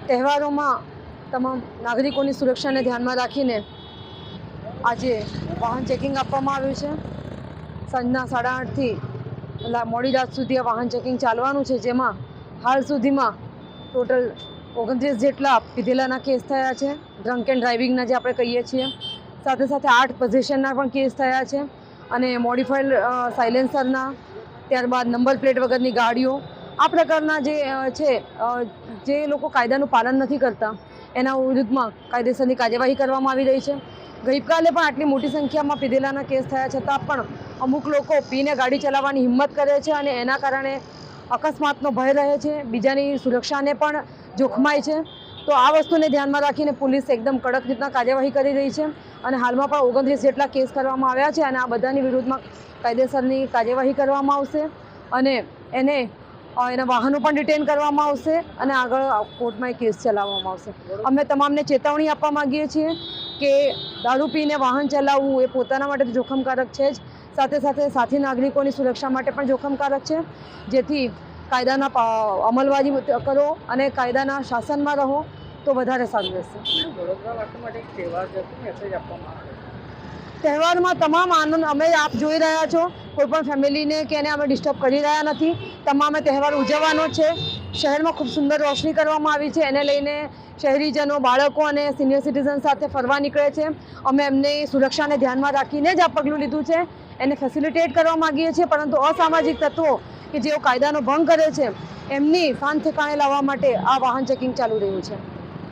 તહેવારોમાં તમામ નાગરિકોની સુરક્ષાને ધ્યાનમાં રાખીને આજે વાહન ચેકિંગ આપવામાં આવ્યું છે. સાંજના 8:30થી મોડી રાત સુધી આ વાહન ચેકિંગ ચાલવાનું છે, જેમાં હાલ સુધીમાં ટોટલ 29 જેટલા પીધેલાના કેસ થયા છે, ડ્રંક એન્ડ ડ્રાઇવિંગના જે આપણે કહીએ છીએ. સાથે સાથે 8 પોઝિશનના પણ કેસ થયા છે અને મોડિફાઈડ સાયલેન્સરના, ત્યારબાદ નંબર પ્લેટ વગરની ગાડીઓ, આ પ્રકારના જે છે જે લોકો કાયદાનું પાલન નથી કરતા એના વિરુદ્ધમાં કાયદેસરની કાર્યવાહી કરવામાં આવી રહી છે. ગઈકાલે પણ આટલી મોટી સંખ્યામાં પીધેલાના કેસ થયા છતાં પણ અમુક લોકો પીને ગાડી ચલાવવાની હિંમત કરે છે અને એના કારણે અકસ્માતનો ભય રહે છે, બીજાની સુરક્ષાને પણ જોખમાય છે. તો આ વસ્તુને ધ્યાનમાં રાખીને પોલીસ એકદમ કડક રીતના કાર્યવાહી કરી રહી છે અને હાલમાં પણ 29 જેટલા કેસ કરવામાં આવ્યા છે અને આ બધાની વિરુદ્ધમાં કાયદેસરની કાર્યવાહી કરવામાં આવશે અને એના વાહનો પણ ડિટેન કરવામાં આવશે અને આગળ કોર્ટમાં કેસ ચલાવવામાં આવશે. અમે તમામને ચેતવણી આપવા માગીએ છીએ કે દારૂ પીને વાહન ચલાવવું એ પોતાના માટે જોખમકારક છે જ, સાથે સાથે સાથી નાગરિકોની સુરક્ષા માટે પણ જોખમકારક છે. જેથી કાયદાના અમલવારી કરો અને કાયદાના શાસનમાં રહો તો વધારે સારું રહેશે. તહેવારમાં તમામ આનંદ અમે આપ જોઈ રહ્યા છો, કોઈ પણ ફેમિલીને કે એને અમે ડિસ્ટર્બ કરી રહ્યા નથી. તમામે તહેવાર ઉજવવાનો છે. શહેરમાં ખૂબ સુંદર રોશની કરવામાં આવી છે, એને લઈને શહેરીજનો, બાળકો અને સિનિયર સિટીઝન સાથે ફરવા નીકળે છે. અમે એમની સુરક્ષાને ધ્યાનમાં રાખીને જ આ પગલું લીધું છે. એને ફેસિલિટેટ કરવા માગીએ છીએ, પરંતુ અસામાજિક તત્વો કે જેઓ કાયદાનો ભંગ કરે છે એમની શાન ઠેકાણે લાવવા માટે આ વાહન ચેકિંગ ચાલુ રહ્યું છે.